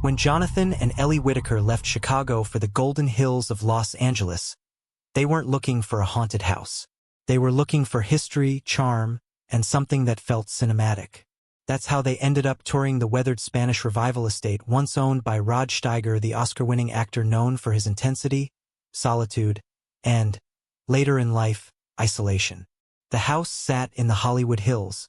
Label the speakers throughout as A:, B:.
A: When Jonathan and Ellie Whitaker left Chicago for the Golden Hills of Los Angeles, they weren't looking for a haunted house. They were looking for history, charm, and something that felt cinematic. That's how they ended up touring the weathered Spanish revival estate once owned by Rod Steiger, the Oscar-winning actor known for his intensity, solitude, and, later in life, isolation. The house sat in the Hollywood Hills,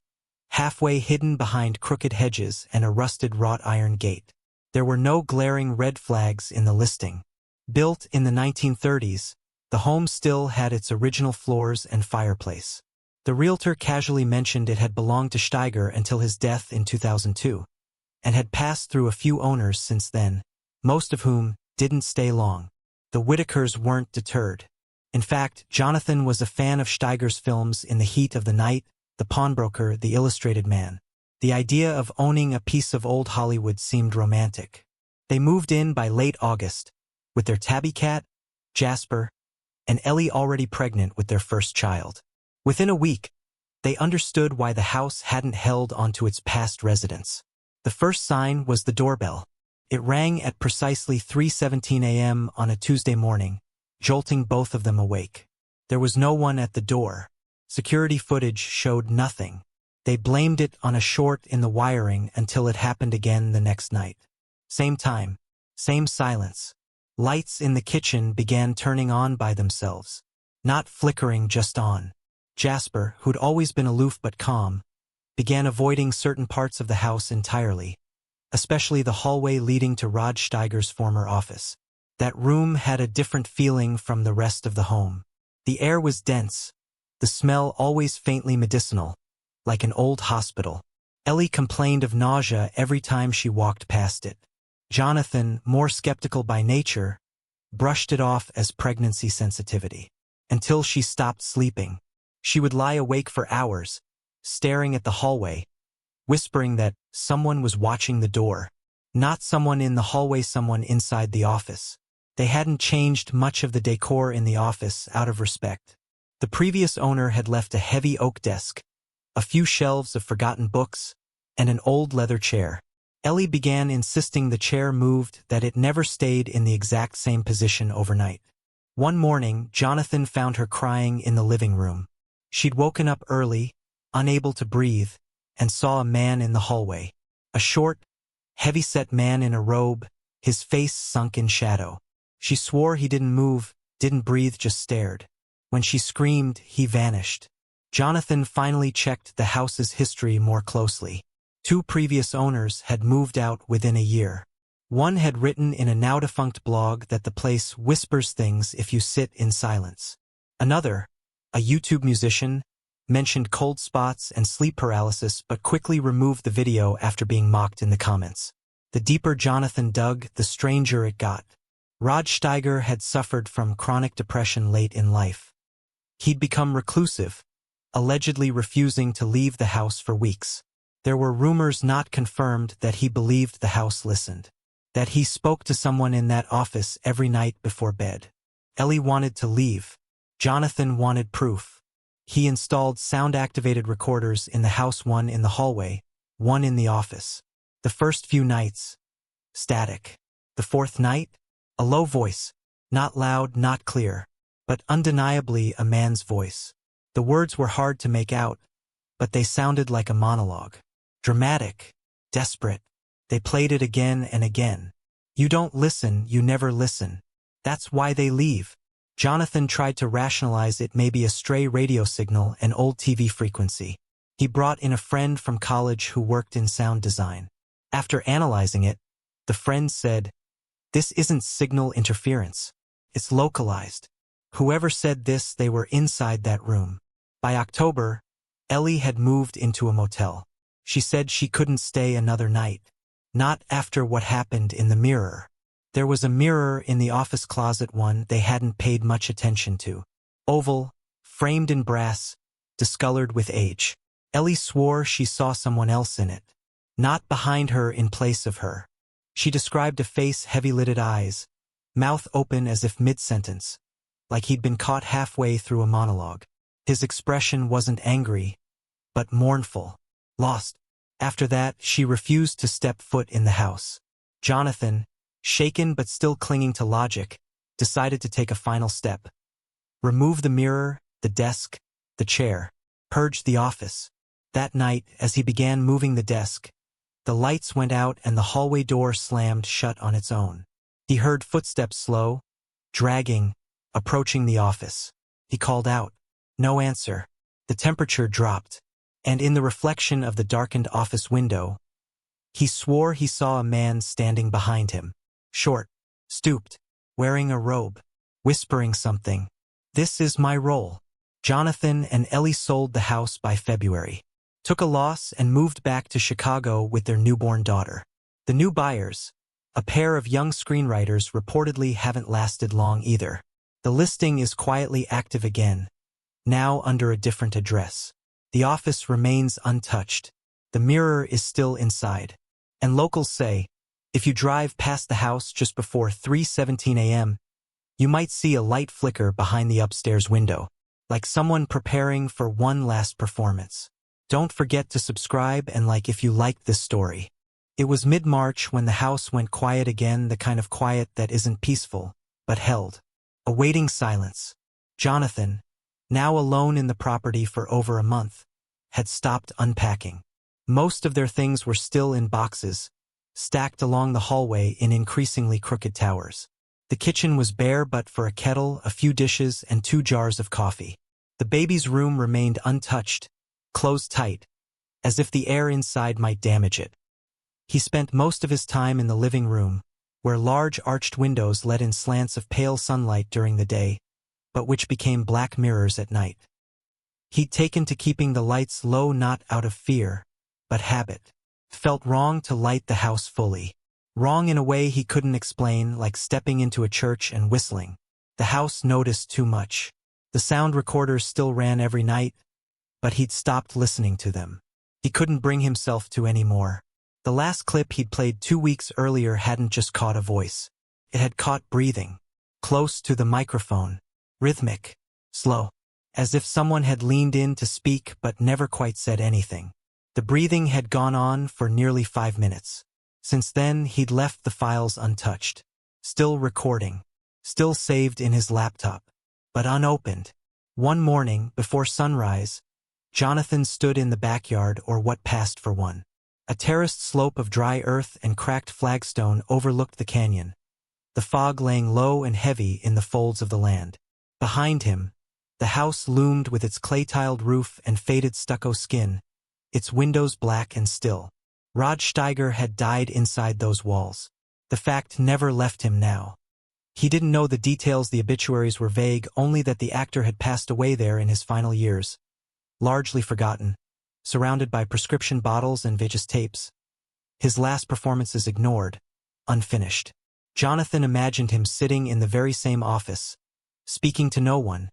A: halfway hidden behind crooked hedges and a rusted wrought iron gate. There were no glaring red flags in the listing. Built in the 1930s, the home still had its original floors and fireplace. The realtor casually mentioned it had belonged to Steiger until his death in 2002, and had passed through a few owners since then, most of whom didn't stay long. The Whitakers weren't deterred. In fact, Jonathan was a fan of Steiger's films In the Heat of the Night, The Pawnbroker, The Illustrated Man. The idea of owning a piece of old Hollywood seemed romantic. They moved in by late August, with their tabby cat, Jasper, and Ellie already pregnant with their first child. Within a week, they understood why the house hadn't held onto its past residents. The first sign was the doorbell. It rang at precisely 3:17 a.m. on a Tuesday morning, jolting both of them awake. There was no one at the door. Security footage showed nothing. They blamed it on a short in the wiring until it happened again the next night. Same time, same silence. Lights in the kitchen began turning on by themselves. Not flickering, just on. Jasper, who'd always been aloof but calm, began avoiding certain parts of the house entirely, especially the hallway leading to Rod Steiger's former office. That room had a different feeling from the rest of the home. The air was dense, the smell always faintly medicinal, like an old hospital. Ellie complained of nausea every time she walked past it. Jonathan, more skeptical by nature, brushed it off as pregnancy sensitivity. Until she stopped sleeping. She would lie awake for hours, staring at the hallway, whispering that someone was watching the door. Not someone in the hallway, someone inside the office. They hadn't changed much of the decor in the office out of respect. The previous owner had left a heavy oak desk, a few shelves of forgotten books, and an old leather chair. Ellie began insisting the chair moved, that it never stayed in the exact same position overnight. One morning, Jonathan found her crying in the living room. She'd woken up early, unable to breathe, and saw a man in the hallway. A short, heavy-set man in a robe, his face sunk in shadow. She swore he didn't move, didn't breathe, just stared. When she screamed, he vanished. Jonathan finally checked the house's history more closely. 2 previous owners had moved out within a year. One had written in a now-defunct blog that the place whispers things if you sit in silence. Another, a YouTube musician, mentioned cold spots and sleep paralysis but quickly removed the video after being mocked in the comments. The deeper Jonathan dug, the stranger it got. Rod Steiger had suffered from chronic depression late in life. He'd become reclusive, allegedly refusing to leave the house for weeks. There were rumors, not confirmed, that he believed the house listened. That he spoke to someone in that office every night before bed. Ellie wanted to leave. Jonathan wanted proof. He installed sound-activated recorders in the house, one in the hallway, one in the office. The first few nights, static. The 4th night, a low voice, not loud, not clear, but undeniably a man's voice. The words were hard to make out, but they sounded like a monologue. Dramatic, desperate. They played it again and again. You don't listen, you never listen. That's why they leave. Jonathan tried to rationalize it, maybe a stray radio signal, an old TV frequency. He brought in a friend from college who worked in sound design. After analyzing it, the friend said, "This isn't signal interference. It's localized." Whoever said this, they were inside that room. By October, Ellie had moved into a motel. She said she couldn't stay another night. Not after what happened in the mirror. There was a mirror in the office closet, one they hadn't paid much attention to. Oval, framed in brass, discolored with age. Ellie swore she saw someone else in it. Not behind her, in place of her. She described a face, heavy-lidded eyes, mouth open as if mid-sentence, like he'd been caught halfway through a monologue. His expression wasn't angry, but mournful, lost. After that, she refused to step foot in the house. Jonathan, shaken but still clinging to logic, decided to take a final step. Remove the mirror, the desk, the chair. Purge the office. That night, as he began moving the desk, the lights went out and the hallway door slammed shut on its own. He heard footsteps slow, dragging, approaching the office. He called out. No answer. The temperature dropped, and in the reflection of the darkened office window, he swore he saw a man standing behind him. Short, stooped, wearing a robe, whispering something. This is my role. Jonathan and Ellie sold the house by February, took a loss and moved back to Chicago with their newborn daughter. The new buyers, a pair of young screenwriters, reportedly haven't lasted long either. The listing is quietly active again, now under a different address. The office remains untouched. The mirror is still inside. And locals say, if you drive past the house just before 3:17 a.m., you might see a light flicker behind the upstairs window, like someone preparing for one last performance. Don't forget to subscribe and like if you liked this story. It was mid-March when the house went quiet again, the kind of quiet that isn't peaceful, but held. A waiting silence. Jonathan, now alone in the property for over a month, had stopped unpacking. Most of their things were still in boxes, stacked along the hallway in increasingly crooked towers. The kitchen was bare but for a kettle, a few dishes, and 2 jars of coffee. The baby's room remained untouched, closed tight, as if the air inside might damage it. He spent most of his time in the living room, where large arched windows let in slants of pale sunlight during the day, but which became black mirrors at night. He'd taken to keeping the lights low not out of fear, but habit. Felt wrong to light the house fully. Wrong in a way he couldn't explain, like stepping into a church and whistling. The house noticed too much. The sound recorders still ran every night, but he'd stopped listening to them. He couldn't bring himself to any more. The last clip he'd played 2 weeks earlier hadn't just caught a voice. It had caught breathing, close to the microphone, rhythmic, slow, as if someone had leaned in to speak but never quite said anything. The breathing had gone on for nearly 5 minutes. Since then, he'd left the files untouched, still recording, still saved in his laptop, but unopened. One morning, before sunrise, Jonathan stood in the backyard, or what passed for one. A terraced slope of dry earth and cracked flagstone overlooked the canyon, the fog laying low and heavy in the folds of the land. Behind him, the house loomed with its clay-tiled roof and faded stucco skin, its windows black and still. Rod Steiger had died inside those walls. The fact never left him now. He didn't know the details, the obituaries were vague, only that the actor had passed away there in his final years. Largely forgotten, surrounded by prescription bottles and VHS tapes. His last performances ignored, unfinished. Jonathan imagined him sitting in the very same office, speaking to no one,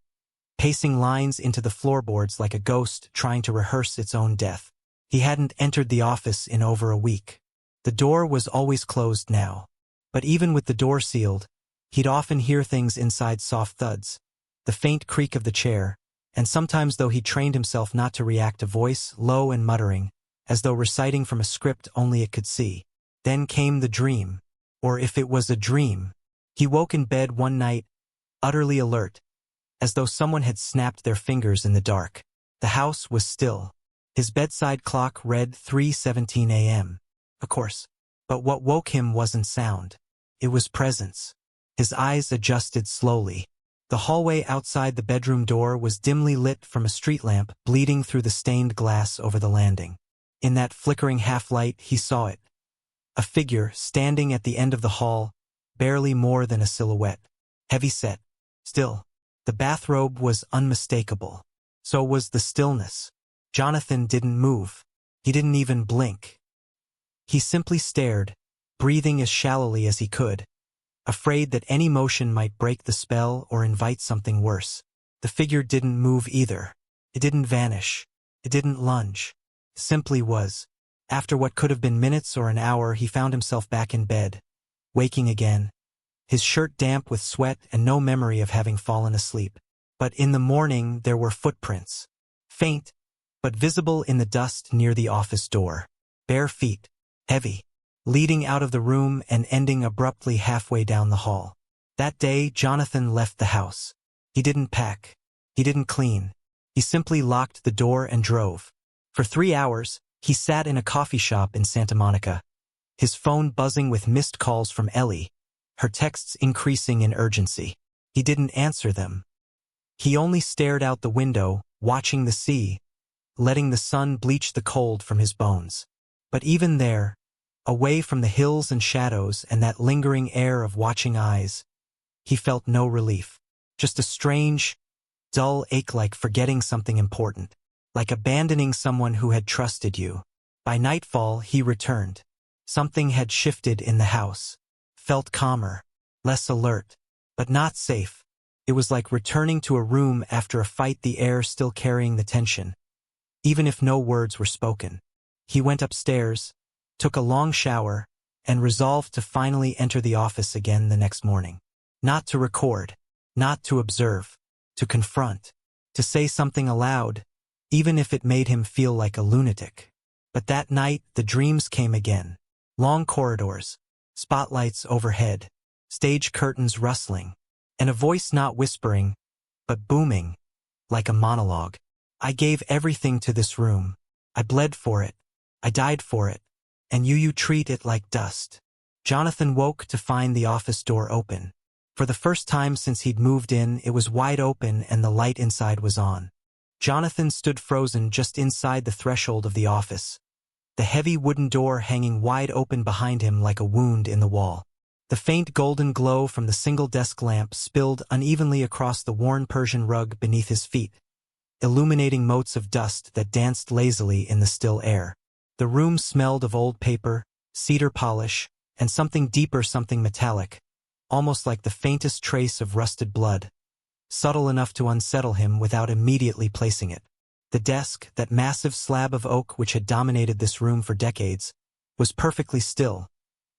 A: pacing lines into the floorboards like a ghost trying to rehearse its own death. He hadn't entered the office in over a week. The door was always closed now. But even with the door sealed, he'd often hear things inside: soft thuds, the faint creak of the chair, and sometimes, though he trained himself not to react, a voice, low and muttering, as though reciting from a script only it could see. Then came the dream. Or if it was a dream. He woke in bed one night, utterly alert, as though someone had snapped their fingers in the dark. The house was still. His bedside clock read 3:17 a.m. Of course. But what woke him wasn't sound. It was presence. His eyes adjusted slowly. The hallway outside the bedroom door was dimly lit from a street lamp bleeding through the stained glass over the landing. In that flickering half-light, he saw it. A figure standing at the end of the hall, barely more than a silhouette. Heavy-set. Still. The bathrobe was unmistakable. So was the stillness. Jonathan didn't move. He didn't even blink. He simply stared, breathing as shallowly as he could, afraid that any motion might break the spell or invite something worse. The figure didn't move either. It didn't vanish. It didn't lunge. It simply was. After what could have been minutes or an hour, he found himself back in bed, waking again, his shirt damp with sweat and no memory of having fallen asleep. But in the morning there were footprints, faint, but visible in the dust near the office door. Bare feet, heavy, leading out of the room and ending abruptly halfway down the hall. That day, Jonathan left the house. He didn't pack. He didn't clean. He simply locked the door and drove. For 3 hours, he sat in a coffee shop in Santa Monica, his phone buzzing with missed calls from Ellie, her texts increasing in urgency. He didn't answer them. He only stared out the window, watching the sea, letting the sun bleach the cold from his bones. But even there, away from the hills and shadows and that lingering air of watching eyes, he felt no relief. Just a strange, dull ache, like forgetting something important, like abandoning someone who had trusted you. By nightfall, he returned. Something had shifted in the house. Felt calmer, less alert, but not safe. It was like returning to a room after a fight, the air still carrying the tension, even if no words were spoken. He went upstairs, took a long shower, and resolved to finally enter the office again the next morning. Not to record, not to observe, to confront, to say something aloud, even if it made him feel like a lunatic. But that night, the dreams came again. Long corridors, spotlights overhead, stage curtains rustling, and a voice not whispering, but booming, like a monologue. I gave everything to this room. I bled for it. I died for it. And you treat it like dust. Jonathan woke to find the office door open. For the first time since he'd moved in, it was wide open and the light inside was on. Jonathan stood frozen just inside the threshold of the office, the heavy wooden door hanging wide open behind him like a wound in the wall. The faint golden glow from the single desk lamp spilled unevenly across the worn Persian rug beneath his feet, illuminating motes of dust that danced lazily in the still air. The room smelled of old paper, cedar polish, and something deeper, something metallic, almost like the faintest trace of rusted blood, subtle enough to unsettle him without immediately placing it. The desk, that massive slab of oak which had dominated this room for decades, was perfectly still,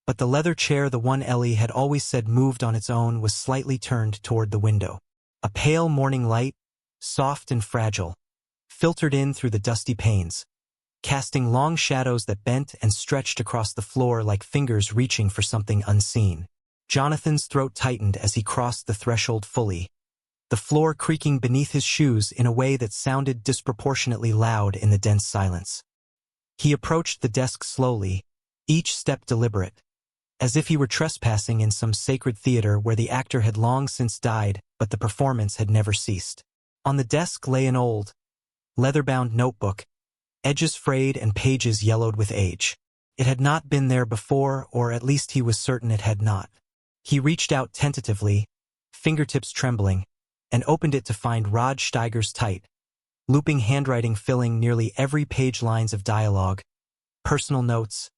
A: but the leather chair, the one Ellie had always said moved on its own, was slightly turned toward the window. A pale morning light, soft and fragile, filtered in through the dusty panes, casting long shadows that bent and stretched across the floor like fingers reaching for something unseen. Jonathan's throat tightened as he crossed the threshold fully, the floor creaking beneath his shoes in a way that sounded disproportionately loud in the dense silence. He approached the desk slowly, each step deliberate, as if he were trespassing in some sacred theater where the actor had long since died, but the performance had never ceased. On the desk lay an old, leather-bound notebook, edges frayed and pages yellowed with age. It had not been there before, or at least he was certain it had not. He reached out tentatively, fingertips trembling, and opened it to find Rod Steiger's tight, looping handwriting filling nearly every page, lines of dialogue, personal notes,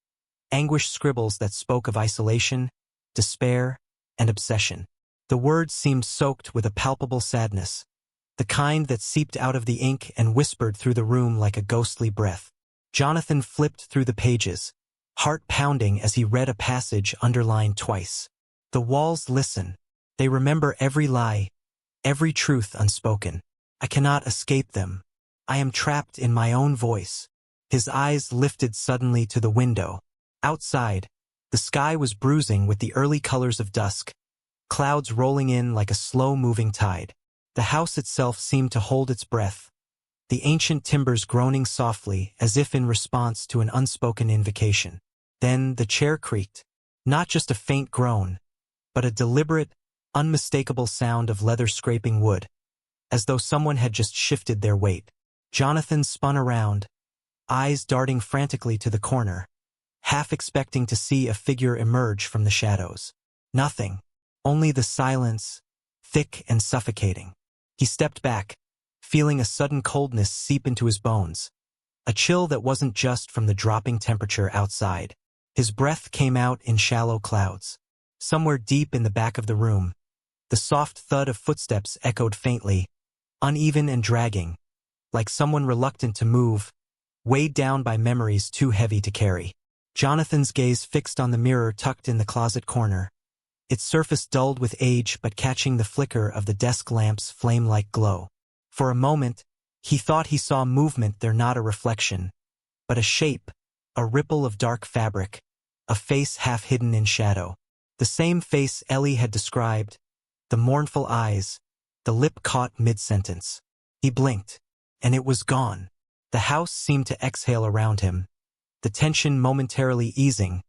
A: anguished scribbles that spoke of isolation, despair, and obsession. The words seemed soaked with a palpable sadness, the kind that seeped out of the ink and whispered through the room like a ghostly breath. Jonathan flipped through the pages, heart pounding as he read a passage underlined twice. The walls listen. They remember every lie, every truth unspoken. I cannot escape them. I am trapped in my own voice. His eyes lifted suddenly to the window. Outside, the sky was bruising with the early colors of dusk, clouds rolling in like a slow-moving tide. The house itself seemed to hold its breath, the ancient timbers groaning softly as if in response to an unspoken invocation. Then the chair creaked, not just a faint groan, but a deliberate, unmistakable sound of leather scraping wood, as though someone had just shifted their weight. Jonathan spun around, eyes darting frantically to the corner, half expecting to see a figure emerge from the shadows. Nothing, only the silence, thick and suffocating. He stepped back, feeling a sudden coldness seep into his bones, a chill that wasn't just from the dropping temperature outside. His breath came out in shallow clouds. Somewhere deep in the back of the room, the soft thud of footsteps echoed faintly, uneven and dragging, like someone reluctant to move, weighed down by memories too heavy to carry. Jonathan's gaze fixed on the mirror tucked in the closet corner, its surface dulled with age but catching the flicker of the desk lamp's flame-like glow. For a moment, he thought he saw movement there, not a reflection, but a shape, a ripple of dark fabric, a face half hidden in shadow. The same face Ellie had described, the mournful eyes, the lip caught mid-sentence. He blinked, and it was gone. The house seemed to exhale around him, the tension momentarily easing,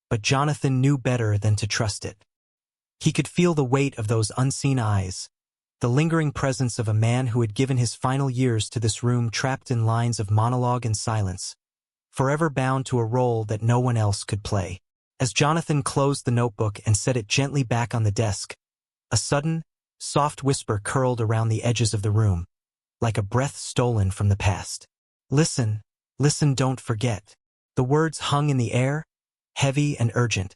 A: but Jonathan knew better than to trust it. He could feel the weight of those unseen eyes, the lingering presence of a man who had given his final years to this room trapped in lines of monologue and silence, forever bound to a role that no one else could play. As Jonathan closed the notebook and set it gently back on the desk, a sudden, soft whisper curled around the edges of the room, like a breath stolen from the past. Listen, listen, don't forget. The words hung in the air, heavy and urgent,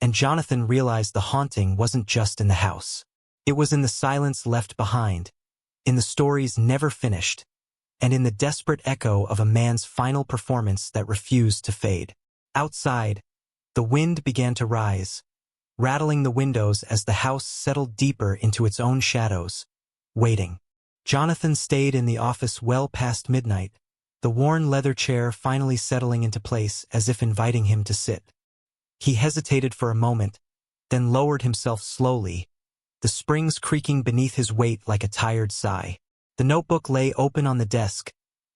A: and Jonathan realized the haunting wasn't just in the house. It was in the silence left behind, in the stories never finished, and in the desperate echo of a man's final performance that refused to fade. Outside, the wind began to rise, rattling the windows as the house settled deeper into its own shadows, waiting. Jonathan stayed in the office well past midnight, the worn leather chair finally settling into place as if inviting him to sit. He hesitated for a moment, then lowered himself slowly, the springs creaking beneath his weight like a tired sigh. The notebook lay open on the desk,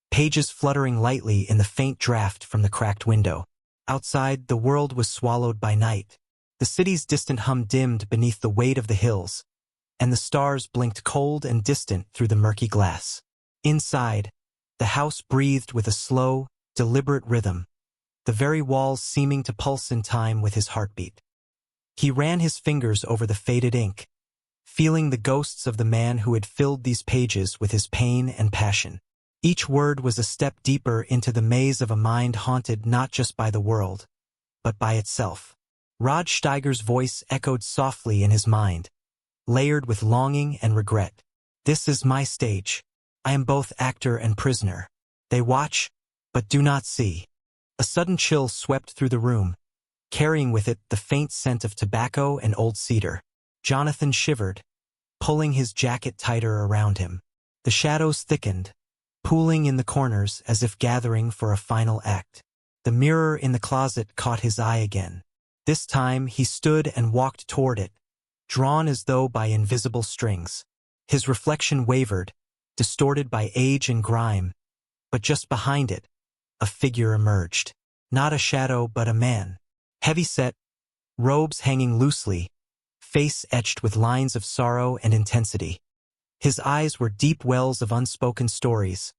A: pages fluttering lightly in the faint draft from the cracked window. Outside, the world was swallowed by night. The city's distant hum dimmed beneath the weight of the hills, and the stars blinked cold and distant through the murky glass. Inside, the house breathed with a slow, deliberate rhythm, the very walls seeming to pulse in time with his heartbeat. He ran his fingers over the faded ink, feeling the ghosts of the man who had filled these pages with his pain and passion. Each word was a step deeper into the maze of a mind haunted not just by the world, but by itself. Rod Steiger's voice echoed softly in his mind, layered with longing and regret. This is my stage. I am both actor and prisoner. They watch, but do not see. A sudden chill swept through the room, carrying with it the faint scent of tobacco and old cedar. Jonathan shivered, pulling his jacket tighter around him. The shadows thickened, pooling in the corners as if gathering for a final act. The mirror in the closet caught his eye again. This time he stood and walked toward it, drawn as though by invisible strings. His reflection wavered, distorted by age and grime, but just behind it, a figure emerged. Not a shadow but a man. Heavy-set, robes hanging loosely, face etched with lines of sorrow and intensity. His eyes were deep wells of unspoken stories,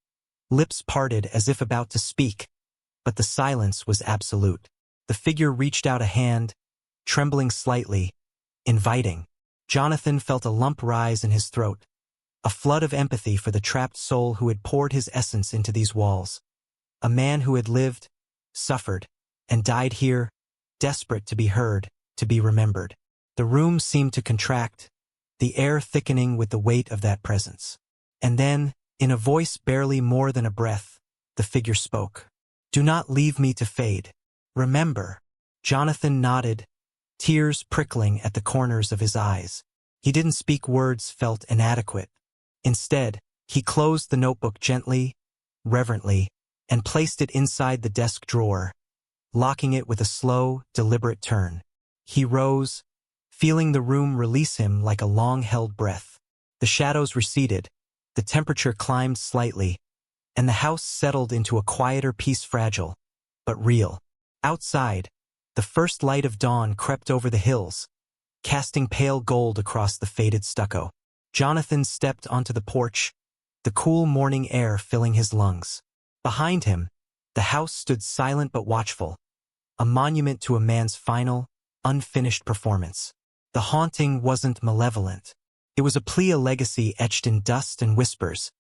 A: lips parted as if about to speak, but the silence was absolute. The figure reached out a hand, trembling slightly, inviting. Jonathan felt a lump rise in his throat, a flood of empathy for the trapped soul who had poured his essence into these walls. A man who had lived, suffered, and died here, desperate to be heard, to be remembered. The room seemed to contract, the air thickening with the weight of that presence. And then, in a voice barely more than a breath, the figure spoke. Do not leave me to fade. Remember. Jonathan nodded, tears prickling at the corners of his eyes. He didn't speak words felt inadequate. Instead, he closed the notebook gently, reverently, and placed it inside the desk drawer, locking it with a slow, deliberate turn. He rose, feeling the room release him like a long-held breath. The shadows receded, the temperature climbed slightly, and the house settled into a quieter peace, fragile, but real. Outside, the first light of dawn crept over the hills, casting pale gold across the faded stucco. Jonathan stepped onto the porch, the cool morning air filling his lungs. Behind him, the house stood silent but watchful, a monument to a man's final, unfinished performance. The haunting wasn't malevolent. It was a plea, a legacy etched in dust and whispers,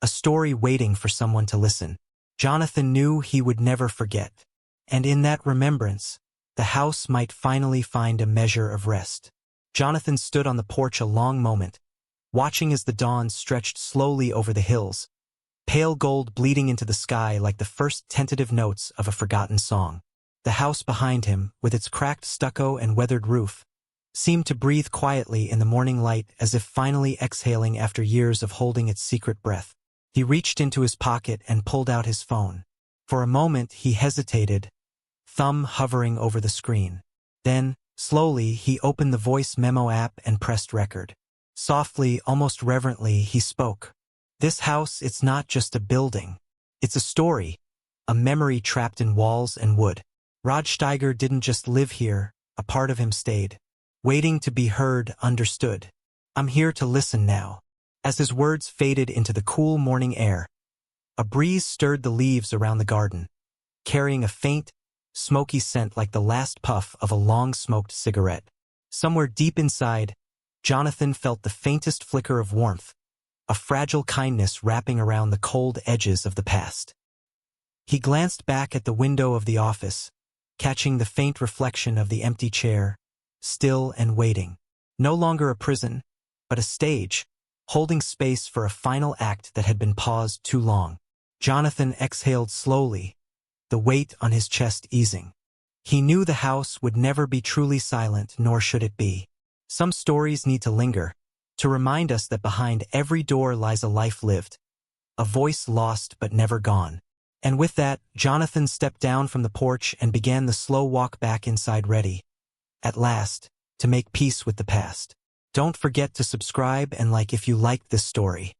A: a story waiting for someone to listen. Jonathan knew he would never forget, and in that remembrance, the house might finally find a measure of rest. Jonathan stood on the porch a long moment, watching as the dawn stretched slowly over the hills, pale gold bleeding into the sky like the first tentative notes of a forgotten song. The house behind him, with its cracked stucco and weathered roof, seemed to breathe quietly in the morning light as if finally exhaling after years of holding its secret breath. He reached into his pocket and pulled out his phone. For a moment he hesitated, thumb hovering over the screen. Then, slowly, he opened the voice memo app and pressed record. Softly, almost reverently, he spoke. This house, it's not just a building. It's a story, a memory trapped in walls and wood. Rod Steiger didn't just live here, a part of him stayed, waiting to be heard, understood. I'm here to listen now. As his words faded into the cool morning air, a breeze stirred the leaves around the garden, carrying a faint, smoky scent like the last puff of a long-smoked cigarette. Somewhere deep inside, Jonathan felt the faintest flicker of warmth, a fragile kindness wrapping around the cold edges of the past. He glanced back at the window of the office, catching the faint reflection of the empty chair, still and waiting. No longer a prison, but a stage, holding space for a final act that had been paused too long. Jonathan exhaled slowly, the weight on his chest easing. He knew the house would never be truly silent, nor should it be. Some stories need to linger, to remind us that behind every door lies a life lived, a voice lost but never gone. And with that, Jonathan stepped down from the porch and began the slow walk back inside, ready, at last, to make peace with the past. Don't forget to subscribe and like if you liked this story.